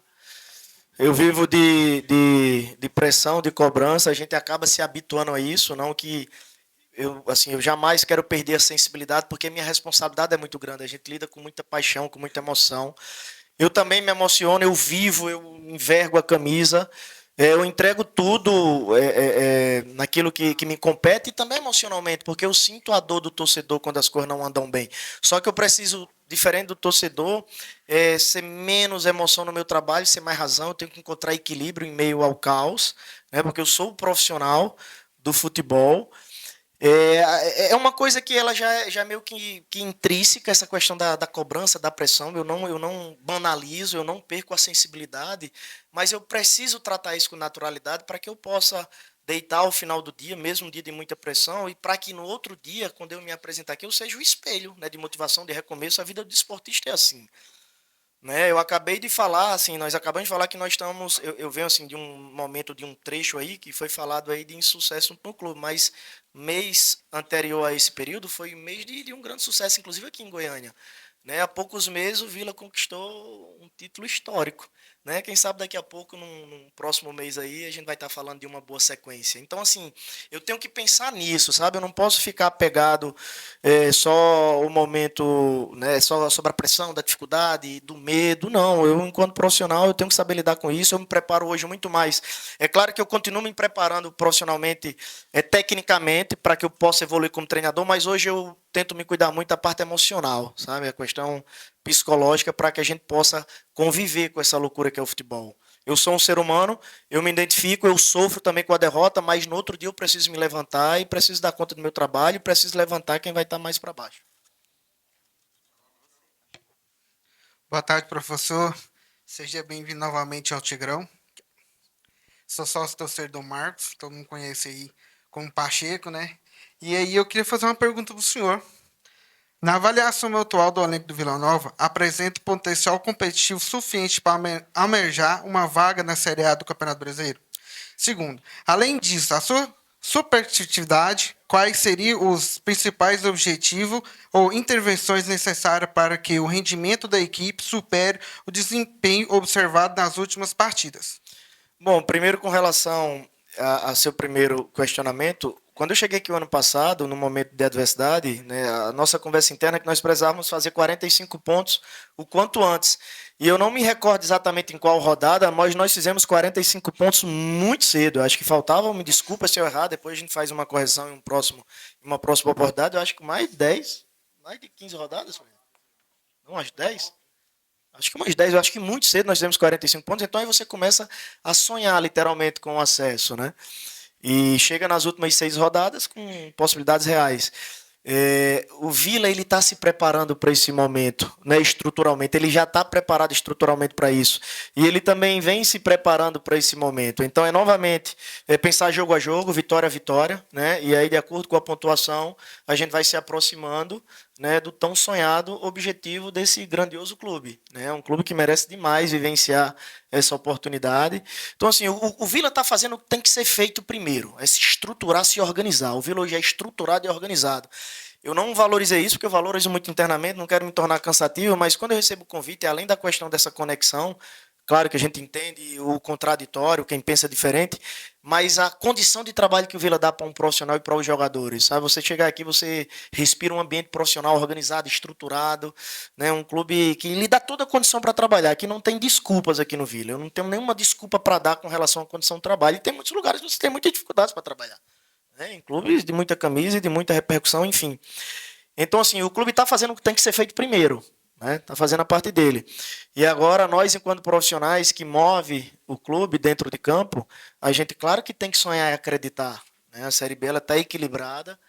Eu vivo de pressão, de cobrança, a gente acaba se habituando a isso, não que eu jamais quero perder a sensibilidade, porque minha responsabilidade é muito grande, a gente lida com muita paixão, com muita emoção. Eu também me emociono, eu vivo, eu envergo a camisa, eu entrego tudo naquilo que me compete e também emocionalmente, porque eu sinto a dor do torcedor quando as coisas não andam bem. Só que eu preciso, diferente do torcedor, ser menos emoção no meu trabalho, ser mais razão, eu tenho que encontrar equilíbrio em meio ao caos, né, porque eu sou o profissional do futebol. É uma coisa que ela já é meio que intrínseca, essa questão da cobrança, da pressão. Eu não banalizo, eu não perco a sensibilidade, mas eu preciso tratar isso com naturalidade para que eu possa deitar ao final do dia, mesmo um dia de muita pressão, e para que no outro dia, quando eu me apresentar aqui, eu seja o espelho, né, de motivação, de recomeço. A vida do desportista é assim. Né, eu acabei de falar, assim, nós acabamos de falar que nós estamos, eu venho assim de um momento, de um trecho aí que foi falado aí de insucesso no clube, mas mês anterior a esse período foi mês de um grande sucesso, inclusive aqui em Goiânia. Né, há poucos meses o Vila conquistou um título histórico. Né? Quem sabe daqui a pouco, num próximo mês aí, a gente vai estar falando de uma boa sequência. Então, assim, eu tenho que pensar nisso, sabe? Eu não posso ficar apegado só o momento, né, só sobre a pressão, da dificuldade, do medo. Não, eu, enquanto profissional, eu tenho que saber lidar com isso. Eu me preparo hoje muito mais. É claro que eu continuo me preparando profissionalmente, tecnicamente, para que eu possa evoluir como treinador, mas hoje eu tento me cuidar muito da parte emocional, sabe? A questão psicológica, para que a gente possa conviver com essa loucura que é o futebol. Eu sou um ser humano, eu me identifico, eu sofro também com a derrota, mas no outro dia eu preciso me levantar e preciso dar conta do meu trabalho e preciso levantar quem vai estar mais para baixo. Boa tarde, professor. Seja bem-vindo novamente ao Tigrão. Sou sócio torcedor do Marcos, todo mundo conhece aí como Pacheco, né? E aí eu queria fazer uma pergunta para o senhor. Na avaliação atual do elenco do Vila Nova, apresenta potencial competitivo suficiente para almejar uma vaga na Série A do Campeonato Brasileiro? Segundo, além disso, a sua superatividade, quais seriam os principais objetivos ou intervenções necessárias para que o rendimento da equipe supere o desempenho observado nas últimas partidas? Bom, primeiro com relação a seu primeiro questionamento, quando eu cheguei aqui o ano passado, no momento de adversidade, né, a nossa conversa interna é que nós precisávamos fazer 45 pontos o quanto antes. E eu não me recordo exatamente em qual rodada, mas nós fizemos 45 pontos muito cedo. Eu acho que faltava, me desculpa se eu errar, depois a gente faz uma correção em uma próxima oportunidade. Eu acho que mais de 15 rodadas. Não, umas 10? Acho que umas 10, eu acho que muito cedo nós fizemos 45 pontos, então aí você começa a sonhar literalmente com o acesso, né? E chega nas últimas 6 rodadas com possibilidades reais. O Vila ele está se preparando para esse momento, né, estruturalmente. Ele já está preparado estruturalmente para isso. E ele também vem se preparando para esse momento. Então, novamente, pensar jogo a jogo, vitória a vitória. Né, e aí, de acordo com a pontuação, a gente vai se aproximando, né, do tão sonhado objetivo desse grandioso clube. Né, um clube que merece demais vivenciar essa oportunidade. Então, assim, o Vila está fazendo o que tem que ser feito primeiro. É se estruturar, se organizar. O Vila hoje é estruturado e organizado. Eu não valorizei isso, porque eu valorizo muito internamente, não quero me tornar cansativo, mas quando eu recebo o convite, além da questão dessa conexão, claro que a gente entende o contraditório, quem pensa diferente, mas a condição de trabalho que o Vila dá para um profissional e para os jogadores. Sabe? Você chegar aqui, você respira um ambiente profissional organizado, estruturado, né? Um clube que lhe dá toda a condição para trabalhar, que não tem desculpas aqui no Vila. Eu não tenho nenhuma desculpa para dar com relação à condição de trabalho. E tem muitos lugares que você tem muitas dificuldades para trabalhar. Em clubes de muita camisa e de muita repercussão, enfim. Então, assim, o clube está fazendo o que tem que ser feito primeiro. Está fazendo a parte dele. E agora, nós, enquanto profissionais que move o clube dentro de campo, a gente, claro que tem que sonhar e acreditar. Né? A Série B está equilibrada.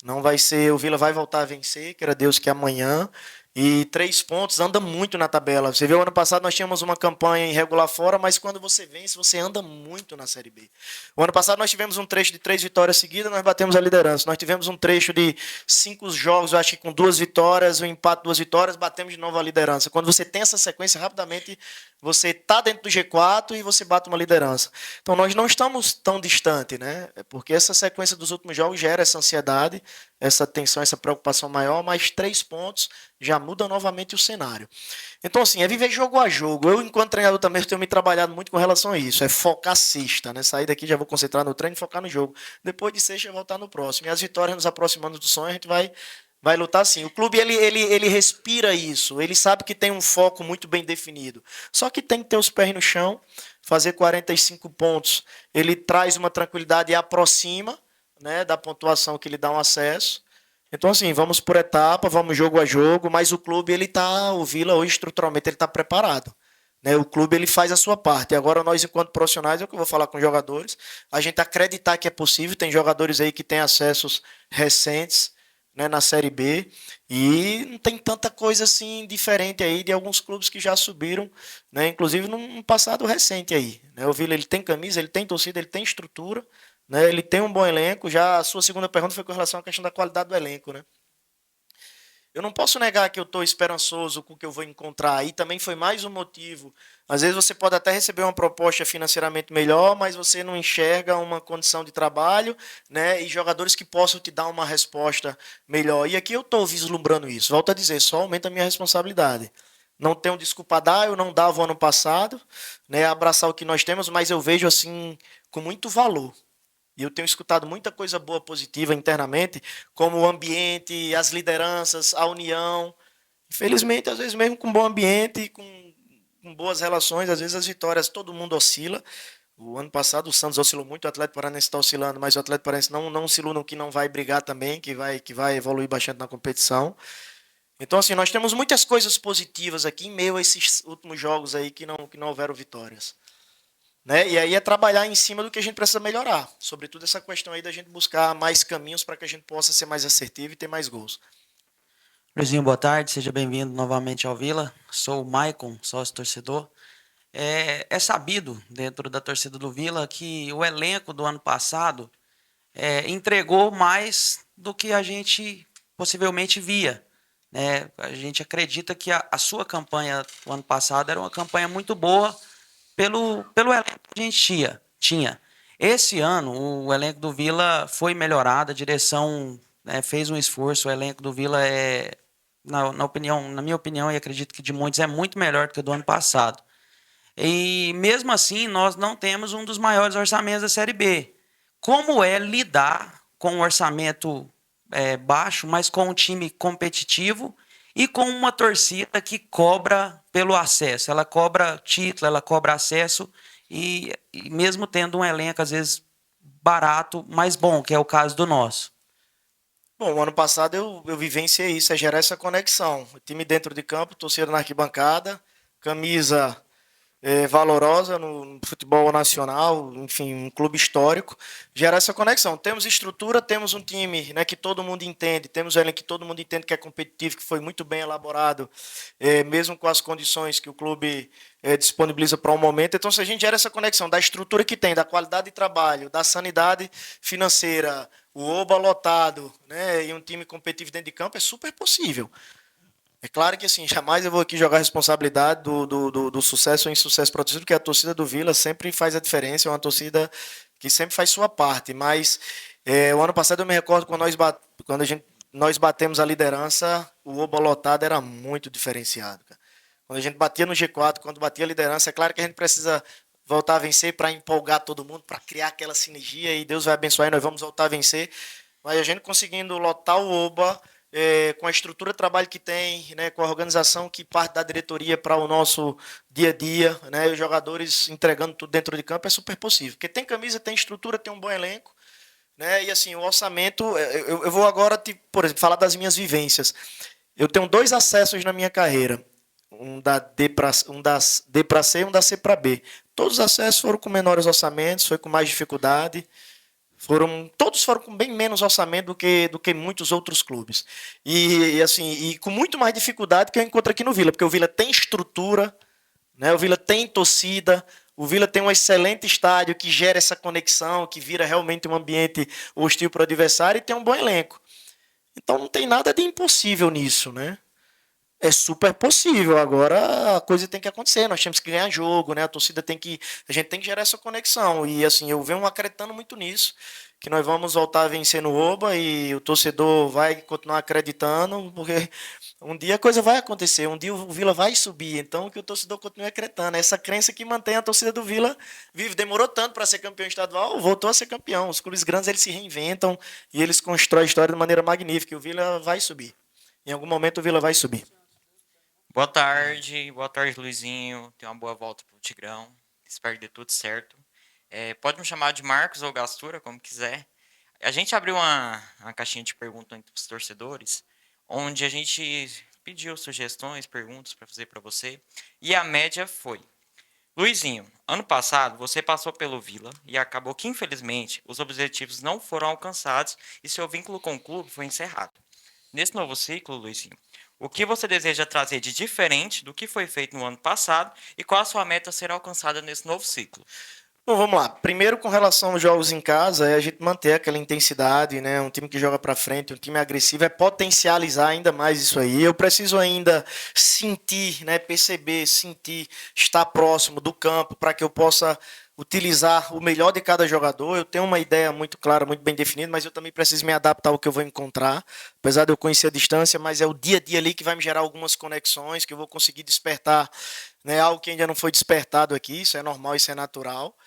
Não vai ser, o Vila vai voltar a vencer, queira Deus que amanhã. E 3 pontos anda muito na tabela. Você viu, ano passado nós tínhamos uma campanha irregular fora, mas quando você vence, você anda muito na Série B. O ano passado nós tivemos um trecho de 3 vitórias seguidas, nós batemos a liderança. Nós tivemos um trecho de 5 jogos, eu acho que com 2 vitórias, um empate, 2 vitórias, batemos de novo a liderança. Quando você tem essa sequência, rapidamente você está dentro do G4 e você bate uma liderança. Então nós não estamos tão distante, né? Porque essa sequência dos últimos jogos gera essa ansiedade, essa tensão, essa preocupação maior, mas 3 pontos já muda novamente o cenário. Então, assim, é viver jogo a jogo. Eu, enquanto treinador, também tenho me trabalhado muito com relação a isso. É focar sexta, né? Sair daqui, já vou concentrar no treino e focar no jogo. Depois de sexta, voltar no próximo. E as vitórias nos aproximando do sonho, a gente vai lutar sim. O clube, ele respira isso. Ele sabe que tem um foco muito bem definido. Só que tem que ter os pés no chão, fazer 45 pontos. Ele traz uma tranquilidade e aproxima, né, da pontuação que lhe dá um acesso. Então, assim, vamos por etapa, vamos jogo a jogo, mas o clube, o Vila hoje, estruturalmente, ele está preparado. Né? O clube, ele faz a sua parte. E agora, nós, enquanto profissionais, é o que eu vou falar com os jogadores, a gente acreditar que é possível. Tem jogadores aí que têm acessos recentes, né, na Série B, e não tem tanta coisa assim diferente aí de alguns clubes que já subiram, né, inclusive num passado recente aí. Né? O Vila, ele tem camisa, ele tem torcida, ele tem estrutura, né, ele tem um bom elenco. Já a sua segunda pergunta foi com relação à questão da qualidade do elenco, né? Eu não posso negar que eu estou esperançoso com o que eu vou encontrar. Aí também foi mais um motivo. Às vezes você pode até receber uma proposta financeiramente melhor, mas você não enxerga uma condição de trabalho, né, e jogadores que possam te dar uma resposta melhor. E aqui eu estou vislumbrando isso. Volto a dizer, só aumenta a minha responsabilidade. Não tenho desculpa a dar, eu não dava o ano passado, né, abraçar o que nós temos, mas eu vejo assim com muito valor. E eu tenho escutado muita coisa boa, positiva internamente, como o ambiente, as lideranças, a união. Infelizmente, às vezes mesmo com bom ambiente, com boas relações, às vezes as vitórias, todo mundo oscila. O ano passado o Santos oscilou muito, o Atlético Paranaense está oscilando, mas o Atlético Paranaense não oscilou no que não vai brigar também, que vai evoluir bastante na competição. Então, assim, nós temos muitas coisas positivas aqui em meio a esses últimos jogos aí que não houveram vitórias. Né? E aí é trabalhar em cima do que a gente precisa melhorar. Sobretudo essa questão aí da gente buscar mais caminhos para que a gente possa ser mais assertivo e ter mais gols. Luizinho, boa tarde, seja bem-vindo novamente ao Vila. Sou o Maicon, sócio torcedor. É sabido dentro da torcida do Vila que o elenco do ano passado entregou mais do que a gente possivelmente via. Né? A gente acredita que a sua campanha do ano passado era uma campanha muito boa, pelo elenco que a gente tinha. Esse ano, o elenco do Vila foi melhorado, a direção, né, fez um esforço. O elenco do Vila na minha opinião, e acredito que de muitos, é muito melhor do que o do ano passado. E mesmo assim, nós não temos um dos maiores orçamentos da Série B. Como é lidar com um orçamento baixo, mas com um time competitivo e com uma torcida que cobra pelo acesso? Ela cobra título, ela cobra acesso, e mesmo tendo um elenco, às vezes, barato, mas bom, que é o caso do nosso. Bom, o ano passado eu vivenciei isso, é gerar essa conexão. O time dentro de campo, torcida na arquibancada, camisa valorosa no futebol nacional, enfim, um clube histórico, gerar essa conexão. Temos estrutura, temos um time, né, que todo mundo entende, temos um elenco que todo mundo entende que é competitivo, que foi muito bem elaborado, mesmo com as condições que o clube disponibiliza para o momento. Então, se a gente gera essa conexão da estrutura que tem, da qualidade de trabalho, da sanidade financeira, o Oba lotado, né, e um time competitivo dentro de campo, é super possível. É claro que assim, jamais eu vou aqui jogar a responsabilidade do sucesso ou insucesso para a torcida, porque a torcida do Vila sempre faz a diferença, é uma torcida que sempre faz sua parte. Mas o ano passado eu me recordo quando nós batemos a liderança, o Oba lotado era muito diferenciado. Cara. Quando a gente batia no G4, quando batia a liderança, é claro que a gente precisa voltar a vencer para empolgar todo mundo, para criar aquela sinergia, e Deus vai abençoar e nós vamos voltar a vencer. Mas a gente conseguindo lotar o Oba, com a estrutura de trabalho que tem, né, com a organização que parte da diretoria para o nosso dia a dia, né, os jogadores entregando tudo dentro de campo, é super possível. Porque tem camisa, tem estrutura, tem um bom elenco, né, e assim, o orçamento, eu vou agora, por exemplo, falar das minhas vivências. Eu tenho 2 acessos na minha carreira, um das D para C e um da C para B. Todos os acessos foram com menores orçamentos, foi com mais dificuldade. Todos foram com bem menos orçamento do que muitos outros clubes. E com muito mais dificuldade que eu encontro aqui no Vila, porque o Vila tem estrutura, né? O Vila tem torcida, o Vila tem um excelente estádio que gera essa conexão, que vira realmente um ambiente hostil para o adversário, e tem um bom elenco. Então não tem nada de impossível nisso, né? É super possível. Agora a coisa tem que acontecer. Nós temos que ganhar jogo, né? A gente tem que gerar essa conexão. E assim, eu venho acreditando muito nisso, que nós vamos voltar a vencer no Oba e o torcedor vai continuar acreditando, porque um dia a coisa vai acontecer, um dia o Vila vai subir. Então que o torcedor continue acreditando. Essa crença que mantém a torcida do Vila vive. Demorou tanto para ser campeão estadual, voltou a ser campeão. Os clubes grandes eles se reinventam e eles constroem a história de maneira magnífica. E o Vila vai subir. Em algum momento o Vila vai subir. Boa tarde, Luizinho. Tenha uma boa volta pro Tigrão. Espero que dê tudo certo. Pode me chamar de Marcos ou Gastura, como quiser. A gente abriu uma caixinha de perguntas entre os torcedores, onde a gente pediu sugestões, perguntas para fazer para você. E a média foi: Luizinho, ano passado você passou pelo Vila e acabou que, infelizmente, os objetivos não foram alcançados e seu vínculo com o clube foi encerrado. Nesse novo ciclo, Luizinho, o que você deseja trazer de diferente do que foi feito no ano passado e qual a sua meta a ser alcançada nesse novo ciclo? Bom, vamos lá. Primeiro, com relação aos jogos em casa, é a gente manter aquela intensidade, né? Um time que joga para frente, um time agressivo, é potencializar ainda mais isso aí. Eu preciso ainda sentir, né? Perceber, sentir, estar próximo do campo para que eu possa utilizar o melhor de cada jogador. Eu tenho uma ideia muito clara, muito bem definida, mas eu também preciso me adaptar ao que eu vou encontrar. Apesar de eu conhecer a distância, mas é o dia a dia ali que vai me gerar algumas conexões, que eu vou conseguir despertar, né, algo que ainda não foi despertado aqui. Isso é normal, isso é natural.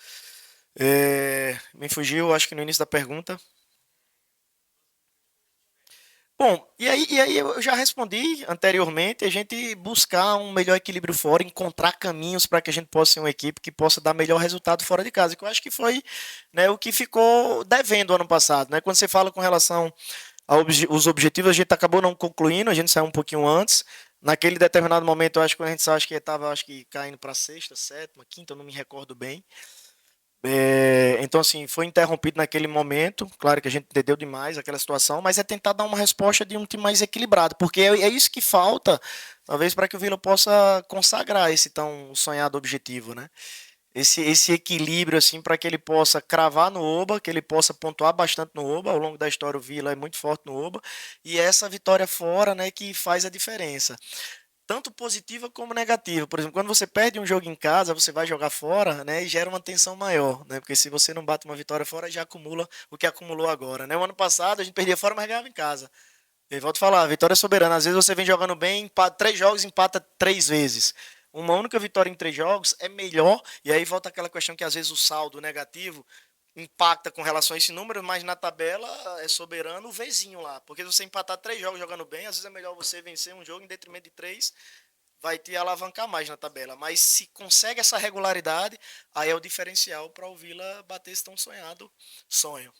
Me fugiu, acho que no início da pergunta. Bom, e aí eu já respondi anteriormente, a gente buscar um melhor equilíbrio fora, encontrar caminhos para que a gente possa ser uma equipe que possa dar melhor resultado fora de casa, que eu acho que foi, né, o que ficou devendo ano passado, né? Quando você fala com relação aos objetivos, a gente acabou não concluindo, a gente saiu um pouquinho antes. Naquele determinado momento, eu acho que a gente acho que estava caindo para sexta, sétima, quinta, eu não me recordo bem. Então, assim, foi interrompido naquele momento. Claro que a gente entendeu demais aquela situação, mas é tentar dar uma resposta de um time mais equilibrado, porque é isso que falta, talvez, para que o Vila possa consagrar esse tão sonhado objetivo, né? Esse equilíbrio, assim, para que ele possa cravar no Oba, que ele possa pontuar bastante no Oba. Ao longo da história, o Vila é muito forte no Oba, e essa vitória fora, né, que faz a diferença. Tanto positiva como negativa. Por exemplo, quando você perde um jogo em casa, você vai jogar fora, né, e gera uma tensão maior, né? Porque se você não bate uma vitória fora, já acumula o que acumulou agora, né? O ano passado a gente perdia fora, mas ganhava em casa. E volto a falar, vitória é soberana. Às vezes você vem jogando bem, empata 3 jogos, empata 3 vezes. Uma única vitória em 3 jogos é melhor, e aí volta aquela questão que às vezes o saldo negativo impacta com relação a esse número, mas na tabela é soberano o Vzinho lá. Porque se você empatar 3 jogos jogando bem, às vezes é melhor você vencer um jogo em detrimento de 3, vai te alavancar mais na tabela. Mas se consegue essa regularidade, aí é o diferencial para o Vila bater esse tão sonhado sonho.